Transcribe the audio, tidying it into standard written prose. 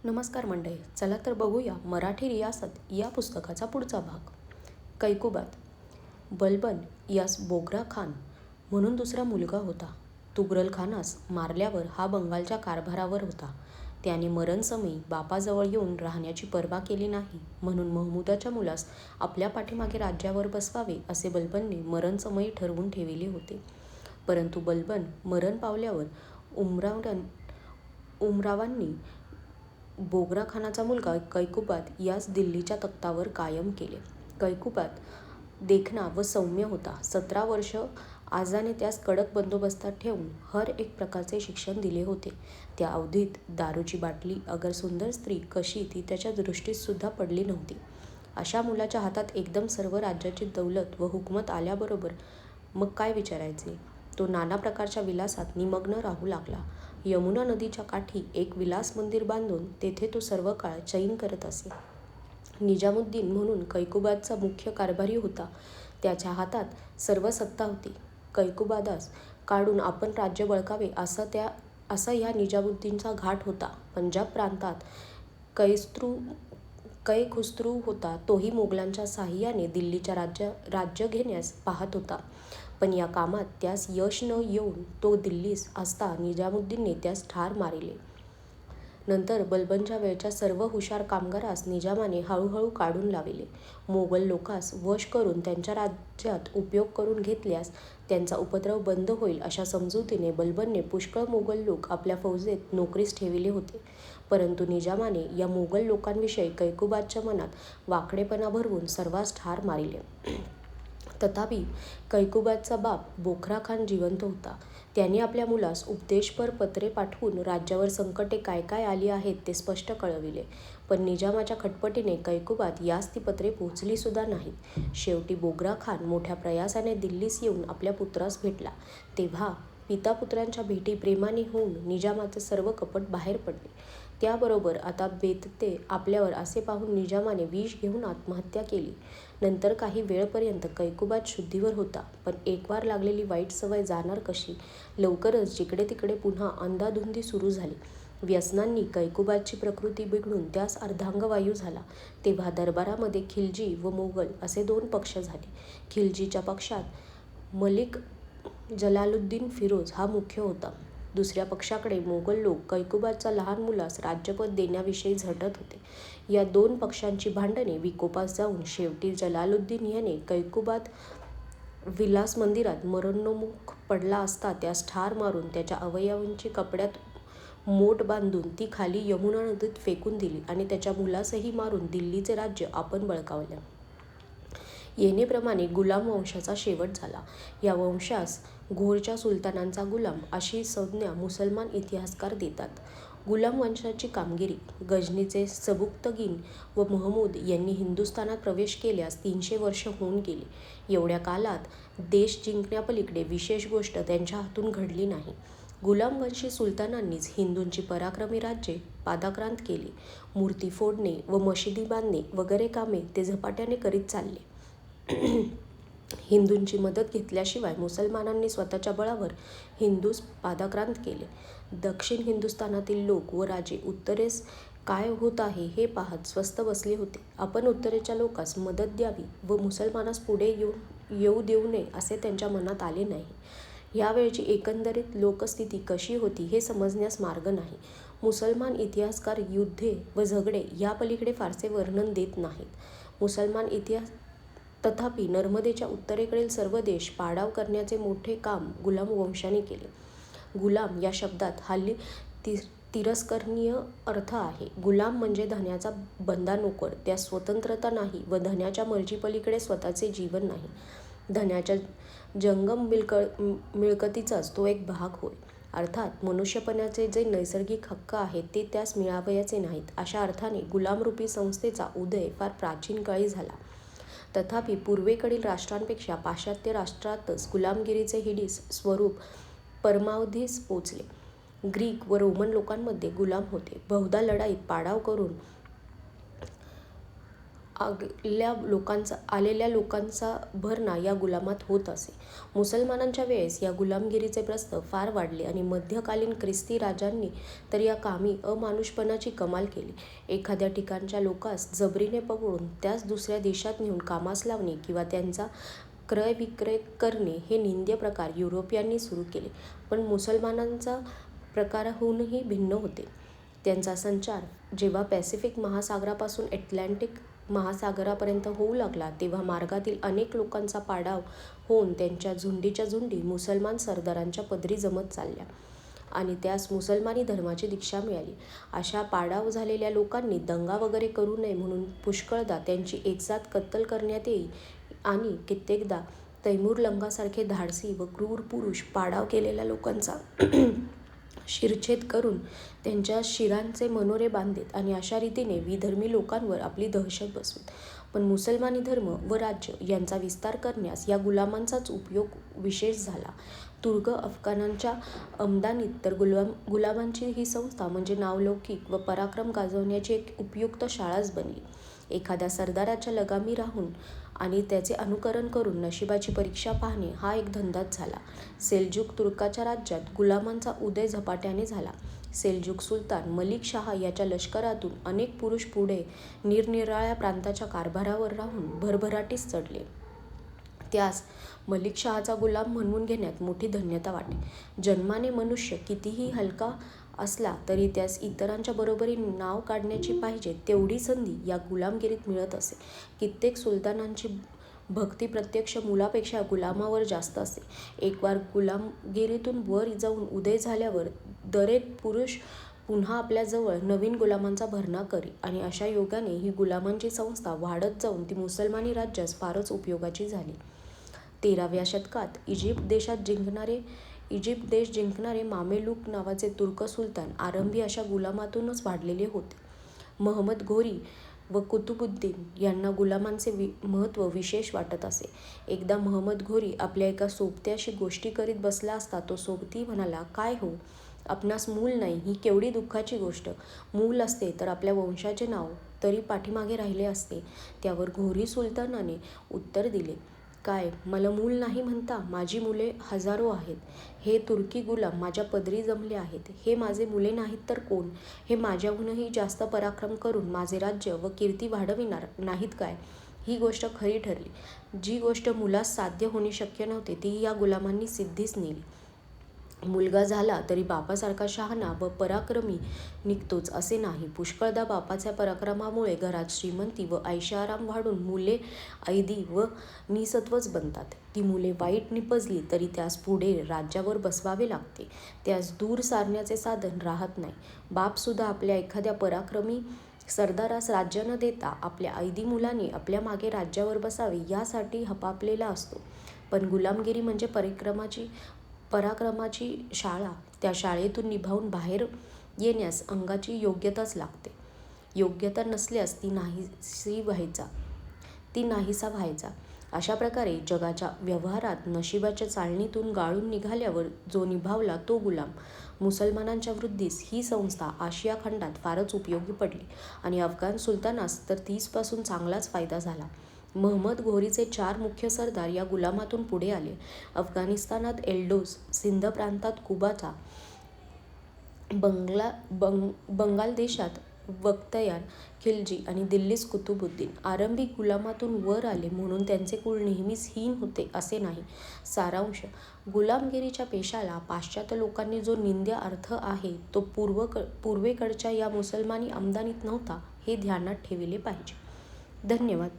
नमस्कार मंडळी, चला तर बघूया मराठी रियासत या पुस्तकाचा पुढचा भाग. कैकुबात. बलबन यास बोगरा खान म्हणून दुसरा मुलगा होता. तुगरल खानास मारल्यावर हा बंगालच्या कारभारावर होता. त्याने मरणसमयी बापाजवळ येऊन राहण्याची पर्वा केली नाही, म्हणून महमूदाच्या मुलास आपल्या पाठीमागे राज्यावर बसवावे असे बलबनने मरणसमयी ठरवून ठेविले होते. परंतु बलबन मरण पावल्यावर उमरावांनी बोगरा खानाचा मुलगा कैकुबात यास दिल्लीच्या तख्तावर कायम केले. कैकुबात देखणा व सौम्य होता. 17 वर्ष आजाने त्यास कडक बंदोबस्तात ठेवून हर एक प्रकारचे शिक्षण दिले होते. त्या अवधीत दारूची बाटली अगर सुंदर स्त्री कशी ती त्याच्या दृष्टीत सुद्धा पडली नव्हती. अशा मुलाच्या हातात एकदम सर्व राज्याची दौलत व हुकूमत आल्याबरोबर मग काय विचारायचे. तो नाना प्रकारच्या विलासात निमग्न राहू लागला. यमुना नदीच्या काठी एक विलास मंदिर बांधून तेथे तो सर्व काळ चैन करत असे. निजामुद्दीन म्हणून कैकुबातचा मुख्य कारभारी होता. त्याच्या हातात सर्व सत्ता होती. कैकुबादास काढून आपण राज्य बळकावे असा ह्या निजामुद्दीनचा घाट होता. पंजाब प्रांतात कैखुस्रू होता. तोही मोगलांच्या साहाय्याने दिल्लीच्या राज्य घेण्यास पाहत होता. पण या कामात त्यास यश न येऊन तो दिल्लीस असता निजामुद्दीनने त्यास ठार मारिले. नंतर बलबनच्या वेळच्या सर्व हुशार कामगारास निजामाने हळूहळू काढून लाविले. मोगल लोकास वश करून त्यांच्या राज्यात उपयोग करून घेतल्यास त्यांचा उपद्रव बंद होईल अशा समजुतीने बलबनने पुष्कळ मोगल लोक आपल्या फौजेत नोकरीस ठेविले होते. परंतु निजामाने या मोगल लोकांविषयी कैकुबातच्या मनात वाकडेपणा भरवून सर्वांस ठार मारिले. तथापि कैकुबातचा बाप बोखराखान जिवंत होता. त्याने आपल्या मुलास उपदेशपर पत्रे पाठवून राज्यावर संकटे काय काय आली आहेत ते स्पष्ट कळविले. पण निजामाच्या खटपटीने कैकुबात यास ती पत्रे पोचली सुद्धा नाहीत. शेवटी बोगरा खान मोठ्या प्रयासाने दिल्लीस येऊन आपल्या पुत्रास भेटला. तेव्हा पितापुत्रांच्या भेटी प्रेमाने होऊन निजामाचे सर्व कपट बाहेर पडले. त्याबरोबर आता बेतते आपल्यावर असे पाहून निजामाने विष घेऊन आत्महत्या केली. नंतर काही वेळपर्यंत कैकुबात शुद्धीवर होता. पण एकवार लागलेली वाईट सवय जाणार कशी. लवकरच जिकडे तिकडे पुन्हा अंधाधुंदी सुरू झाली. व्यसनांनी कैकुबातची प्रकृती बिघडून त्यास अर्धांगवायू झाला. तेव्हा दरबारामध्ये खिलजी व मोगल असे 2 पक्ष झाले. खिलजीच्या पक्षात मलिक जलालुद्दीन फिरोज हा मुख्य होता. दुसऱ्या पक्षाकडे मोगल लोक कैकुबातच्या लहान मुलास राज्यपद देण्याविषयी झटत होते. या 2 पक्षांची भांडणे विकोपास जाऊन शेवटी जलालुद्दीन ह्याने कैकुबात विलास मंदिरात मरणोन्मुख पडला असता त्यास ठार मारून त्याच्या अवयवांची कपड्यात मोट बांधून ती खाली यमुना नदीत फेकून दिली आणि त्याच्या मुलासही मारून दिल्लीचे राज्य आपण बळकावले. येणेप्रमाणे गुलाम वंशाचा शेवट झाला. या वंशास घोरच्या सुलतानांचा गुलाम अशी संज्ञा मुसलमान इतिहासकार देतात. गुलाम वंशाची कामगिरी. गझनीचे सबुक्तगीन व महमूद यांनी हिंदुस्थानात प्रवेश केल्यास 300 वर्ष होऊन गेली. एवढ्या कालात देश जिंकण्यापलीकडे विशेष गोष्ट त्यांच्या हातून घडली नाही. गुलामवंशी सुलतानांनीच हिंदूंची पराक्रमी राज्ये पादाक्रांत केली. मूर्ती फोडणे व मशिदी बांधणे वगैरे कामे ते झपाट्याने करीत चालले. हिंदूंची मदत घेतल्याशिवाय मुसलमानांनी स्वतःच्या बळावर हिंदूस पादाक्रांत केले. दक्षिण हिंदुस्थानातील लोक व राजे उत्तरेस काय होत आहे हे पाहत स्वस्थ बसले होते. आपण उत्तरेच्या लोकास मदत द्यावी व मुसलमानास पुढे येऊ देऊ नये असे त्यांच्या मनात आले नाही. ह्यावेळची एकंदरीत लोकस्थिती कशी होती हे समजण्यास मार्ग नाही. मुसलमान इतिहासकार युद्धे व झगडे यापलीकडे फारसे वर्णन देत नाहीत. मुसलमान इतिहास तथापि नर्मदेच्या उत्तरेकडील सर्व देश पाडाव करण्याचे मोठे काम गुलाम वंशाने केले. गुलाम या शब्दात हल्ली तिरस्करणीय अर्थ आहे. गुलाम म्हणजे धन्याचा बंदा नोकर. त्यास स्वतंत्रता नाही व धन्याच्या मर्जीपलीकडे स्वतःचे जीवन नाही. धन्याच्या जंगम मिळकतीचाच तो एक भाग होय. अर्थात मनुष्यपणाचे जे नैसर्गिक हक्क आहेत ते त्यास मिळावयाचे नाहीत. अशा अर्थाने गुलामरूपी संस्थेचा उदय फार प्राचीन काळी झाला. तथापि पूर्वेकडील राष्ट्रांपेक्षा पाश्चात्य राष्ट्रातच गुलामगिरीचे हिडीस स्वरूप परमावधीस पोचले. ग्रीक व रोमन लोकांमध्ये गुलाम होते. बहुधा लढाईत पाडाव करून आलेल्या लोकांचा भरणा या गुलामात होत असे. मुसलमानांच्या वेळेस या गुलामगिरीचे प्रस्थ फार वाढले आणि मध्यकालीन ख्रिस्ती राजांनी तर या कामी अमानुषपणाची कमाल केली. एखाद्या ठिकाणच्या लोकास जबरीने पकडून त्यास दुसऱ्या देशात नेऊन कामास लावणे किंवा त्यांचा क्रय-विक्रय करणे हे निंद्य प्रकार युरोपियांनी सुरू केले. पण मुसलमानांचा प्रकाराहूनही भिन्न होते. त्यांचा संचार जेव्हा पॅसिफिक महासागरापासून अटलांटिक महासागरापर्यंत होऊ लागला, तेव्हा मार्गातील अनेक लोकांचा पाडाव होऊन त्यांच्या झुंडीच्या झुंडी मुसलमान सरदारांच्या पदरी जमत चालल्या आणि त्यास मुसलमानी धर्माची दीक्षा मिळाली. अशा पाडाव झालेल्या लोकांनी दंगा वगैरे करू नये म्हणून पुष्कळदा त्यांची एकसाथ कत्तल करण्यात येई आणि कित्येकदा तैमूर लंगासारखे धाडसी व क्रूर पुरुष पाडाव केलेल्या लोकांचा शिरच्छेद करून त्यांच्या शिरांचे मनोरे बांधीत आणि अशा रीतीने विधर्मी लोकांवर आपली दहशत बसवीत. पण मुसलमानी धर्म व राज्य यांचा विस्तार करण्यास या गुलामांचाच उपयोग विशेष झाला. तुर्क अफगाणांच्या आमदानीत तर गुलामांची ही संस्था म्हणजे नावलौकिक व पराक्रम गाजवण्याची एक उपयुक्त शाळाच बनली. एखाद्या सरदाराच्या लगामी राहून आणि त्याचे अनुकरण करून नशिबाची परीक्षा पाहणे हा एक धंदाच झाला. सेल्जुक तुर्काच्या राज्यात गुलामांचा उदय झपाट्याने झाला. सेल्जुक सुलतान मलिक शाह याच्या लष्करातून अनेक पुरुष पुढे निरनिराळ्या प्रांताच्या कारभारावर राहून भरभराटीस चढले. त्यास मलिक शाहचा गुलाम म्हणवून घेण्यात मोठी धन्यता वाटे. जन्माने मनुष्य कितीही हलका असला तरी त्यास इतरांच्या बरोबरीने नाव काढण्याची पाहिजे तेवढी संधी या गुलामगिरीत मिळत असे. कित्येक सुलतानांची भक्ती प्रत्यक्ष मुलापेक्षा गुलामावर जास्त असे. एक वार गुलामगिरीतून वर जाऊन उदय झाल्यावर दरेक पुरुष पुन्हा आपल्याजवळ नवीन गुलामांचा भरणा करी आणि अशा योगाने ही गुलामांची संस्था वाढत जाऊन ती मुसलमानी राज्यास फारच उपयोगाची झाली. 13व्या शतकात इजिप्त देश जिंकणारे मामेलूक नावाचे तुर्क सुलतान आरंभी अशा गुलामातूनच वाढलेले होते. महमद घोरी व कुतुबुद्दीन यांना गुलामांचे महत्त्व विशेष वाटत असे. एकदा महमद घोरी आपल्या एका सोबत्याशी गोष्टी करीत बसला असता तो सोबती म्हणाला, "काय हो, आपणास मूल नाही ही केवढी दुःखाची गोष्ट. मूल असते तर आपल्या वंशाचे नाव तरी पाठीमागे राहिले असते." त्यावर घोरी सुलतानाने उत्तर दिले, "काय, मला मूल नाही म्हणता? माझी मुले हजारो आहेत. हे तुर्की गुलाम माझ्या पदरी जमले आहेत. हे माझे मुले नाहीत तर कोण? हे माझ्याहूनही जास्त पराक्रम करून माझे राज्य व कीर्ती वाढविणार नाहीत काय?" ही गोष्ट खरी ठरली. जी गोष्ट मुलास साध्य होणे शक्य नव्हते ती या गुलामांनी सिद्धीस नेली. मुलगा झाला तरी बापासारखा शहाणा व पराक्रमी निघतोच असे नाही. पुष्कळदा बापाच्या पराक्रमामुळे घरात श्रीमंती व ऐशाराम वाढून मुले ऐदी व निसत्वच बनतात. ती मुले वाईट निपजली तरी त्यास पुढे राज्यावर बसवावे लागते. त्यास दूर सारण्याचे साधन राहत नाही. बापसुद्धा आपल्या एखाद्या पराक्रमी सरदारास राज्य न देता आपल्या ऐदी मुलांनी आपल्या मागे राज्यावर बसावे यासाठी हपापलेला असतो. पण गुलामगिरी म्हणजे पराक्रमाची शाळा. त्या शाळेतून निभावून बाहेर येण्यास अंगाची योग्यताच लागते. योग्यता नसल्यास ती नाहीसा व्हायचा. अशा प्रकारे जगाच्या व्यवहारात नशिबाच्या चाळणीतून गाळून निघाल्यावर जो निभावला तो गुलाम. मुसलमानांच्या वृद्धीस ही संस्था आशिया खंडात फारच उपयोगी पडली आणि अफगाण सुलतानास तर तीसपासून चांगलाच फायदा झाला. महमद घोरीचे 4 मुख्य सरदार या गुलामातून पुढे आले. अफगाणिस्तानात एल्डोस, सिंध प्रांतात कुबाचा, बंगाल देशात बख्तयार खिल्जी आणि दिल्लीस कुतुबुद्दीन. आरंभी गुलामातून वर आले म्हणून त्यांचे कुळ नेहमीच हीन होते असे नाही. सारांश: गुलामगिरीच्या पेशाला पाश्चात्य लोकांनी जो निंद्य अर्थ आहे तो पूर्वेकडच्या या मुसलमानी आमदानीत नव्हता हे ध्यानात ठेविले पाहिजे. धन्यवाद.